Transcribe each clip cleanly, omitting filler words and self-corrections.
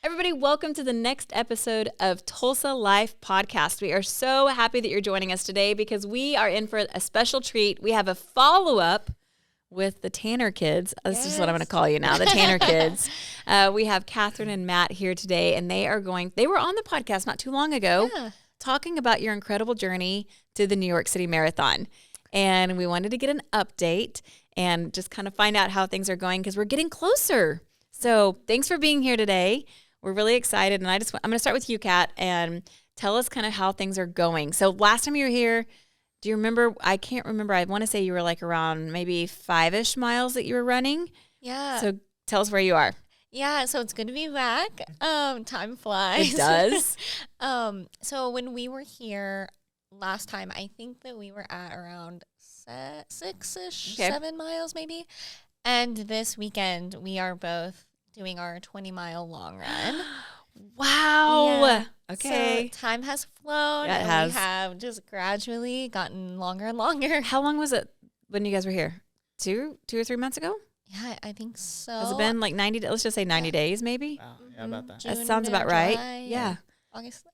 Everybody, welcome to the next episode of Tulsa Life Podcast. We are so happy that you're joining us today because we are in for a special treat. We have a follow-up with the Tanner kids. This is what I'm going to call you now, the Tanner kids. We have Catherine and Matt here today, and they were on the podcast not too long ago talking about your incredible journey to the New York City Marathon. And we wanted to get an update and just kind of find out how things are going because we're getting closer. So thanks for being here today. We're really excited, and I'm going to start with you, Kat, and tell us kind of how things are going. So last time you were here, do you remember? I can't remember. I want to say you were like around maybe 5-ish miles that you were running. Yeah. So tell us where you are. Yeah, so it's good to be back. Time flies. It does. So when we were here last time, I think that we were at around 6-ish, 7 miles maybe. And this weekend, we are both doing our 20-mile long run. Wow. Yeah. Okay. So time has flown. Yeah, it and has. we have just gradually gotten longer and longer. How long was it when you guys were here? Two or 3 months ago? Yeah, I think so. Has it been like 90? Let's just say 90 days, maybe. Wow, yeah, about that. That June sounds and about right. July Yeah. and August.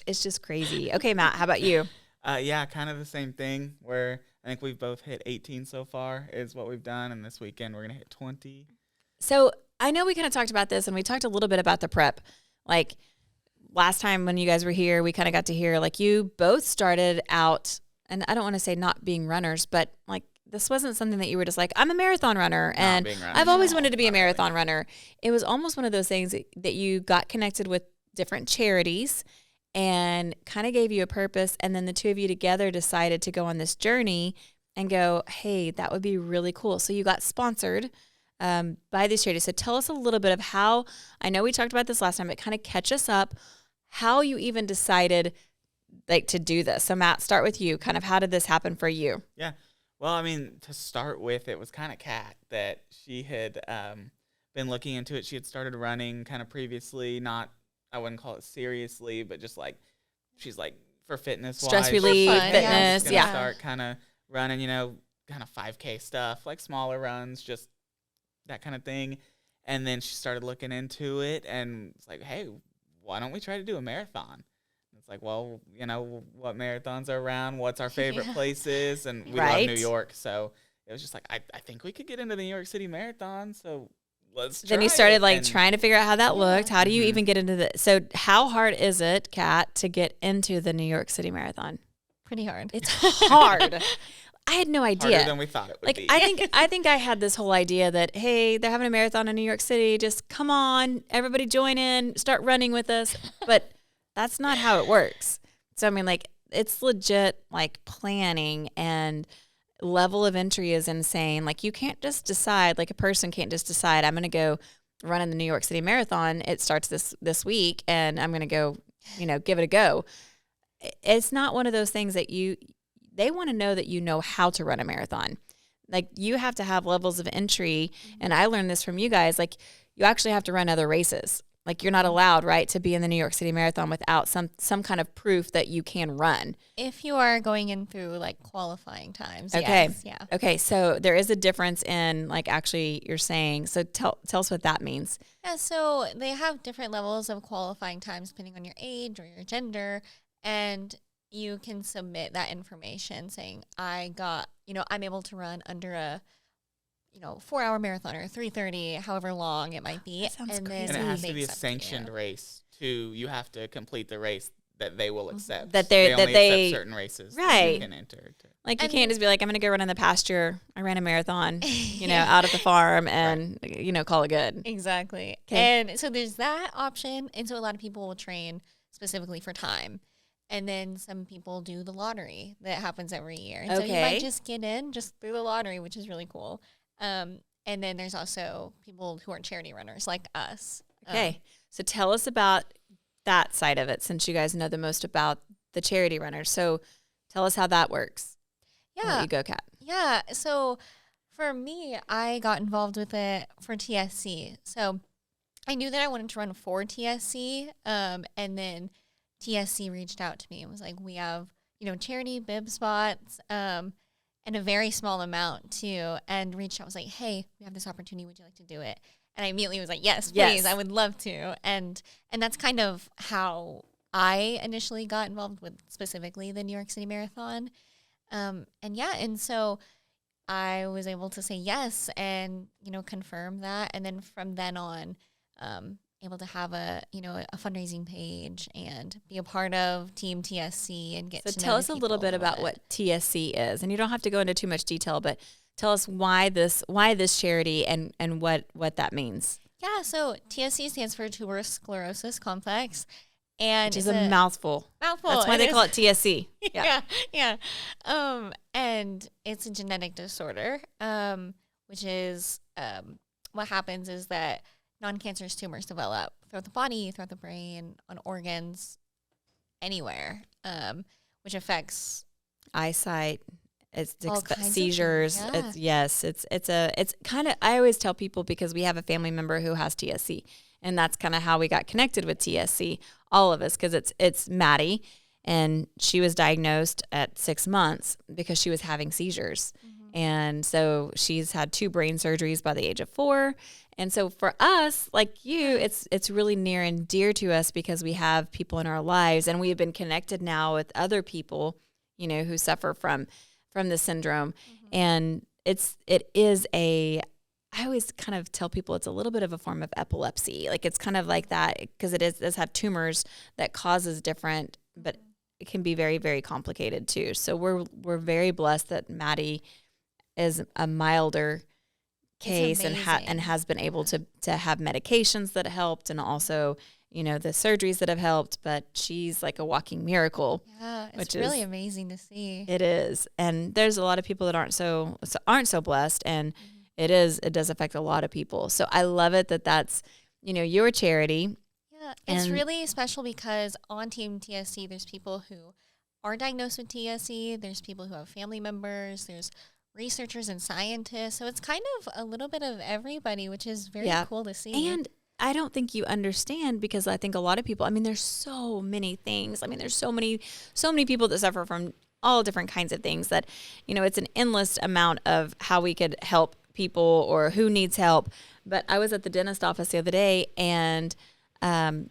It's just crazy. Okay, Matt, how about you? Yeah, kind of the same thing where I think we've both hit 18 so far is what we've done. And this weekend we're going to hit 20. So I know we kind of talked about this, and we talked a little bit about the prep. Like last time when you guys were here, we kind of got to hear like you both started out, and I don't want to say not being runners, but like this wasn't something that you were just like, I'm a marathon runner, and I've always wanted to be a marathon runner. It was almost one of those things that you got connected with different charities and kind of gave you a purpose, and then the two of you together decided to go on this journey and go, hey, that would be really cool. So you got sponsored by these charities. So tell us a little bit of how, I know we talked about this last time, but kind of catch us up, how you even decided like to do this. So Matt, start with you. Kind of how did this happen for you? Yeah. Well, I mean, to start with, it was kind of Kat that she had been looking into it. She had started running kind of previously, not, I wouldn't call it seriously, but just like, she's like for fitness Stress relief, fitness. She's gonna start kind of running, kind of 5K stuff, like smaller runs, just that kind of thing. And then she started looking into it and it's like, hey, why don't we try to do a marathon? And it's like, well, what marathons are around, what's our favorite places, and we love New York. So it was just like, I think we could get into the New York City Marathon, so let's try. Then you started trying to figure out how that looked. How do you even get into the, so how hard is it, Kat, to get into the New York City Marathon? Pretty hard. It's hard. I had no idea. Harder than we thought it would be. I think I had this whole idea that, hey, they're having a marathon in New York City. Just come on, everybody join in, start running with us. But that's not how it works. So, I mean, like, it's legit, like, planning and level of entry is insane. Like, you can't just decide, like, a person can't just decide, I'm going to go run in the New York City Marathon. It starts this week, and I'm going to go, give it a go. It's not one of those things that they want to know that you know how to run a marathon. Like, you have to have levels of entry. And I learned this from you guys. Like, you actually have to run other races. Like, you're not allowed, right, to be in the New York City Marathon without some kind of proof that you can run. If you are going in through like qualifying times. Okay. Yes, yeah. Okay. So there is a difference in like actually you're saying. So tell us what that means. Yeah. So they have different levels of qualifying times depending on your age or your gender. And you can submit that information saying, I'm able to run under a 4-hour marathon or 3:30, however long it might be. That sounds crazy. And it has to be a sanctioned race too. You have to complete the race that they will accept. That they they accept certain races that right. you can enter. Like, you can't just be like, I'm going to go run in the pasture. I ran a marathon, out at the farm and, call it good. Exactly. Okay. And so there's that option. And so a lot of people will train specifically for time. And then some people do the lottery that happens every year. And so you might just get in just through the lottery, which is really cool. And then there's also people who are charity runners like us. Okay. So tell us about that side of it, since you guys know the most about the charity runners. So tell us how that works. Yeah. I'll let you go, Kat. Yeah. So for me, I got involved with it for TSC. So I knew that I wanted to run for TSC. And then TSC reached out to me and was like, we have, charity bib spots, and a very small amount too. And reached out, was like, hey, we have this opportunity. Would you like to do it? And I immediately was like, yes, please, Yes. I would love to. And that's kind of how I initially got involved with specifically the New York City Marathon. And so I was able to say yes and, confirm that. And then from then on, able to have a fundraising page and be a part of Team TSC and get to know tell us a little bit about what TSC is. And you don't have to go into too much detail, but tell us why this charity and what that means. Yeah, so TSC stands for Tuberous Sclerosis Complex. And which is a mouthful. That's why they call it TSC. Yeah. And it's a genetic disorder, which is what happens is that non-cancerous tumors develop throughout the body, throughout the brain, on organs, anywhere, which affects eyesight. It's all seizures. It's kind of, I always tell people, because we have a family member who has TSC, and that's kind of how we got connected with TSC, all of us, because it's Maddie, and she was diagnosed at 6 months because she was having seizures. And so she's had 2 brain surgeries by the age of 4. And so for us, like you, it's really near and dear to us because we have people in our lives, and we have been connected now with other people, who suffer from the syndrome. And I always kind of tell people it's a little bit of a form of epilepsy. Like, it's kind of like that because it does have tumors that causes different, but it can be very, very complicated too. So we're very blessed that Maddie is a milder case and has been able to have medications that helped, and also, the surgeries that have helped, but she's like a walking miracle. Yeah, it's really amazing to see. It is. And there's a lot of people that aren't so blessed, and it does affect a lot of people. So I love it that's, your charity. Yeah, it's really special because on Team TSC, there's people who are diagnosed with TSC, there's people who have family members, there's researchers and scientists. So it's kind of a little bit of everybody, which is very cool to see. And I don't think you understand, because I think a lot of people, there's so many things. There's so many people that suffer from all different kinds of things that, it's an endless amount of how we could help people or who needs help. But I was at the dentist office the other day, and the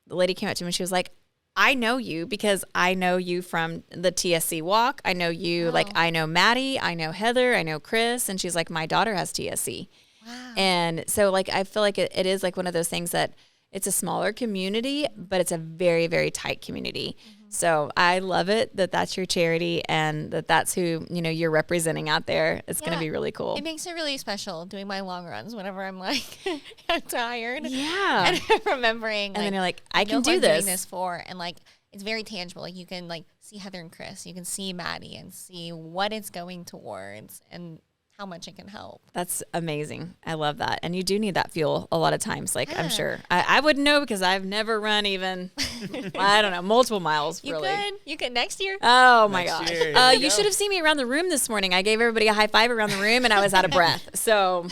lady came up to me and she was like, I know you because I know you from the TSC walk. I know you, I know Maddie, I know Heather, I know Chris. And she's like, my daughter has TSC. Wow. And so I feel like it is like one of those things that it's a smaller community, but it's a very, very tight community. So I love it that that's your charity, and that's who, you're representing out there. It's going to be really cool. It makes it really special doing my long runs whenever I'm I'm tired. Yeah. And remembering. And then you're like, I can do do this. Doing this for. And it's very tangible. You can see Heather and Chris. You can see Maddie and see what it's going towards and how much it can help. That's amazing. I love that. And you do need that fuel a lot of times. I'm sure. I wouldn't know because I've never run even, I don't know, multiple miles. Really. You could next year. Oh my gosh. You should have seen me around the room this morning. I gave everybody a high five around the room and I was out of breath. So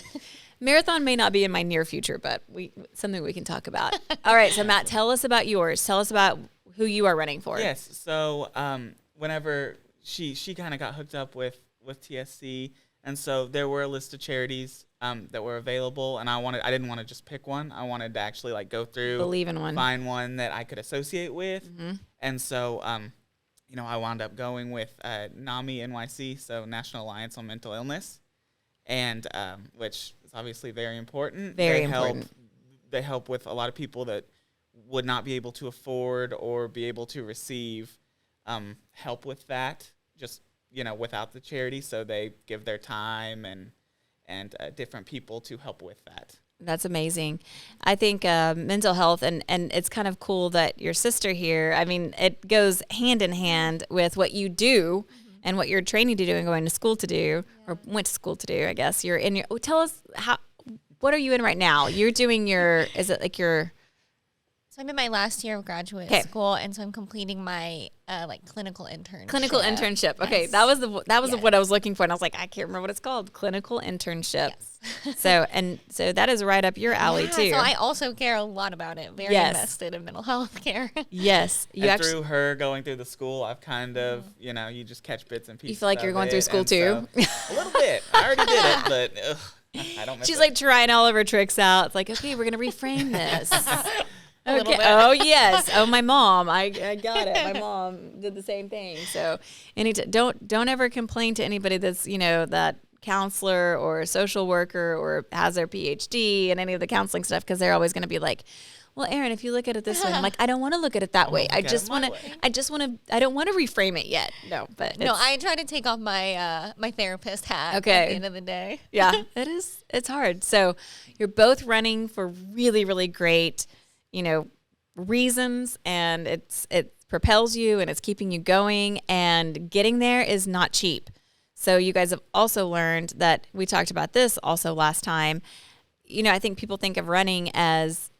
marathon may not be in my near future, but something we can talk about. All right. So Matt, tell us about yours. Tell us about who you are running for. Yes. So whenever she kind of got hooked up with TSC, and so there were a list of charities that were available, and I didn't want to just pick one. I wanted to actually go through, believe in one, find one that I could associate with. And so, I wound up going with NAMI NYC, so National Alliance on Mental Illness, and which is obviously very important. Very important. They help with a lot of people that would not be able to afford or be able to receive help with that, just without the charity. So they give their time and different people to help with that. That's amazing. I think mental health, and it's kind of cool that your sister here, it goes hand in hand with what you do and what you're training to do and going to school to do, or went to school to do, I guess. You're in tell us what are you in right now? You're doing is it like your... So I'm in my last year of graduate school, and so I'm completing my clinical internship. Clinical internship. Okay, yes. that was what I was looking for, and I was like, I can't remember what it's called. Clinical internship. Yes. So that is right up your alley too. So I also care a lot about it. Very invested in mental health care. Yes, through her going through the school, I've kind of you just catch bits and pieces. You feel like you're going through school too? So, a little bit. I already did it, but. I don't miss She's it. like trying all of her tricks out. It's like, okay, we're going to reframe this. A little Okay. bit. Oh, yes. Oh, my mom. I got it. My mom did the same thing. So don't ever complain to anybody that's, that counselor or social worker or has their PhD and any of the counseling stuff, because they're always going to be like, well, Erin, if you look at it this way, I'm like, I don't want to look at it that way. I don't want to reframe it yet. No, but no, I try to take off my my therapist hat at the end of the day. Yeah, it's hard. So you're both running for really, really great, reasons, and it propels you and it's keeping you going, and getting there is not cheap. So you guys have also learned that, we talked about this also last time. I think people think of running as,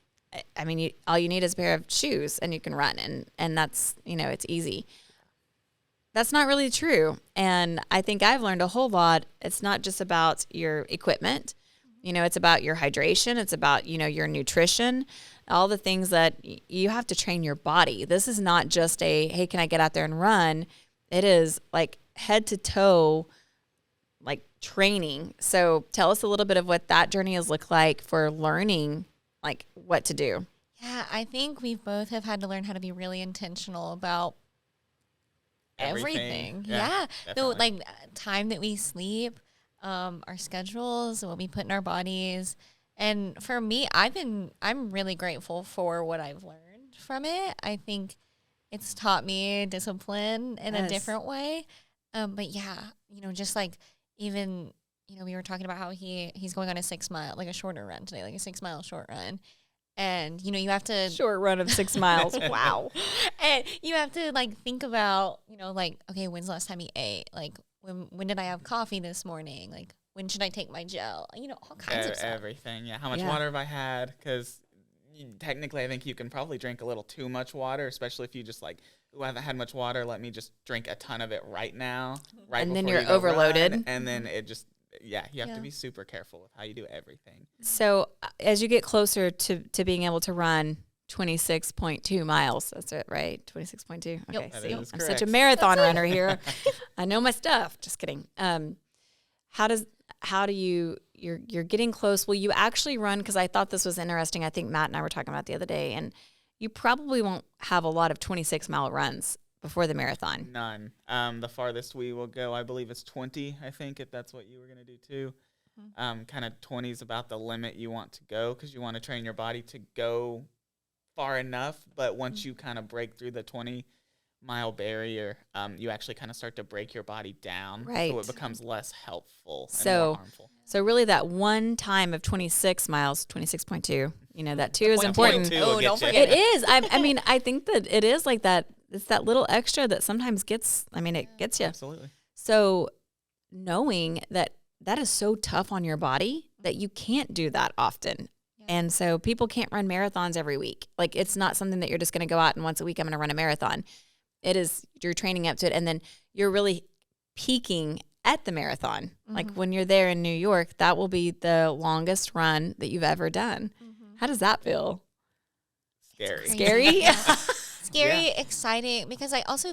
all you need is a pair of shoes and you can run, and that's, it's easy. That's not really true. And I think I've learned a whole lot. It's not just about your equipment. It's about your hydration. It's about, your nutrition, all the things that you have to train your body. This is not just hey, can I get out there and run? It is like head to toe, like training. So tell us a little bit of what that journey has looked like for learning, like what to do. Yeah, I think we both have had to learn how to be really intentional about everything. Yeah. So like time that we sleep, our schedules, what we put in our bodies. And for me, I'm really grateful for what I've learned from it. I think it's taught me discipline in a different way. But yeah, just like even, we were talking about how he's going on a 6 mile, like a shorter run today, like a 6 mile short run. And, you have to short run of 6 miles. Wow. And you have to like think about, like, okay, when's the last time he ate? Like, when did I have coffee this morning? Like, when should I take my gel? All kinds of stuff. Everything. Yeah. How much water have I had? Because technically, I think you can probably drink a little too much water, especially if you just like, I haven't had much water. Let me just drink a ton of it right now. Right. And then you're overloaded. Run, and then it just, you have to be super careful with how you do everything. So as you get closer to being able to run 26.2 miles, that's it, right? 26.2. Okay, That see, is I'm correct. such a marathon runner here. I know my stuff. Just kidding. How do you're getting close? Will you actually run? Because I thought this was interesting. I think Matt and I were talking about the other day, and you probably won't have a lot of 26-mile runs before the marathon. None. The farthest we will go, I believe, is 20. I think if that's what you were going to do too. Kind of 20 is about the limit you want to go, because you want to train your body to go far enough. But once you kind of break through the 20-mile barrier, you actually kind of start to break your body down. Right. So it becomes less helpful and more harmful. So really that one time of 26 miles, 26.2, that too is important. Oh, don't forget it. Is. I think that it is like that. It's that little extra that sometimes gets, it gets you. Absolutely. So knowing that is so tough on your body that you can't do that often. Yeah. And so people can't run marathons every week. Like, it's not something that you're just going to go out and once a week I'm going to run a marathon. It is, you're training up to it, and then you're really peaking at the marathon. Like when you're there in New York, that will be the longest run that you've ever done. How does that feel? Scary. Scary? Scary, exciting, because I also,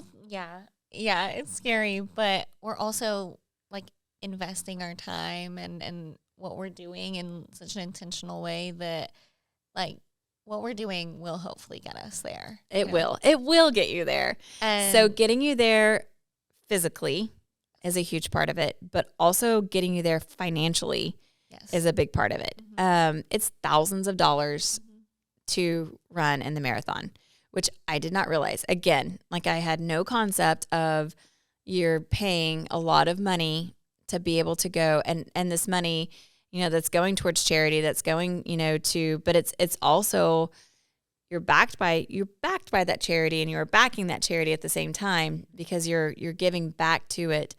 it's scary, but we're also like investing our time and what we're doing in such an intentional way that like what we're doing will hopefully get us there. It will get you there. And so getting you there physically is a huge part of it, but also getting you there financially is a big part of it. It's thousands of dollars to run in the marathon, which I did not realize. Again, like I had no concept of you're paying a lot of money to be able to go, and this money, that's going towards charity, that's going, but it's also you're backed by that charity, and you're backing that charity at the same time because you're giving back to it.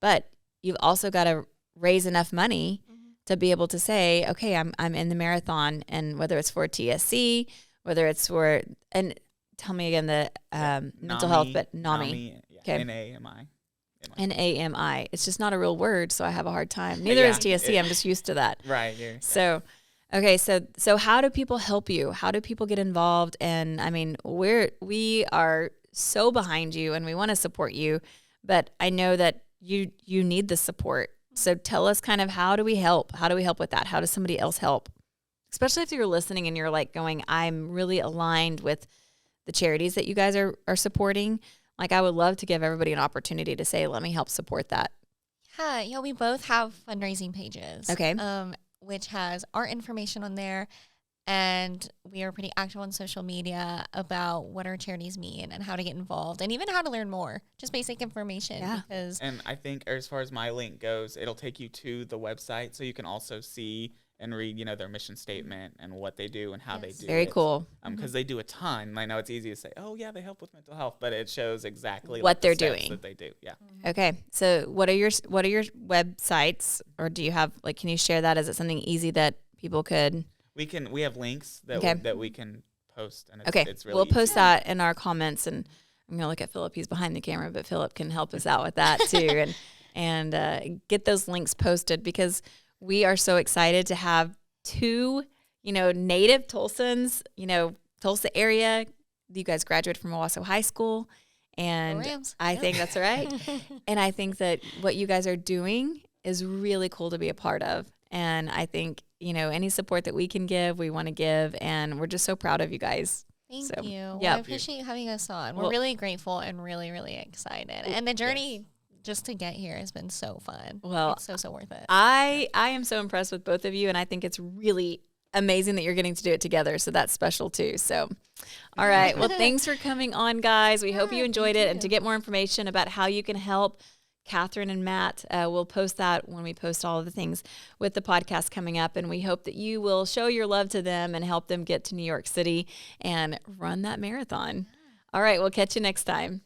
But you've also got to raise enough money to be able to say, okay, I'm in the marathon, and whether it's for TSC, whether it's for, and tell me again the mental health, but NAMI. Okay. NAMI. NAMI. It's just not a real word, so I have a hard time. Neither is TSC. I'm just used to that. Right. So, okay. So how do people help you? How do people get involved? And we are so behind you, and we want to support you, but I know that you need the support. So tell us kind of, how do we help? How do we help with that? How does somebody else help? Especially if you're listening and you're like going, I'm really aligned with the charities that you guys are supporting. Like, I would love to give everybody an opportunity to say, let me help support that. Yeah, we both have fundraising pages. Okay. Which has our information on there. And we are pretty active on social media about what our charities mean and how to get involved and even how to learn more. Just basic information. Yeah. And I think as far as my link goes, it'll take you to the website so you can also see and read, their mission statement and what they do and how they do it. Very cool. Because they do a ton. I know it's easy to say, oh, yeah, they help with mental health, but it shows exactly what they're the steps doing. that they do. Yeah. Okay. So what are your websites, or do you have, can you share that? Is it something easy that people could? We have links that we can post. And it's really we'll post easy. that in our comments, and I'm going to look at Philip. He's behind the camera, but Philip can help us out with that too. and get those links posted, because we are so excited to have two, native Tulsans, Tulsa area. You guys graduated from Owasso High School, and I think that's right. And I think that what you guys are doing is really cool to be a part of. And I think, any support that we can give, we want to give. And we're just so proud of you guys. Thank you. Yeah. Well, I appreciate you having us on. We're really grateful and really, really excited. And the journey just to get here has been so fun. Well, it's so worth it. I am so impressed with both of you. And I think it's really amazing that you're getting to do it together. So that's special too. So, all right. Well, thanks for coming on, guys. We hope you enjoyed it. And to get more information about how you can help Catherine and Matt, we'll post that when we post all of the things with the podcast coming up. And we hope that you will show your love to them and help them get to New York City and run that marathon. All right. We'll catch you next time.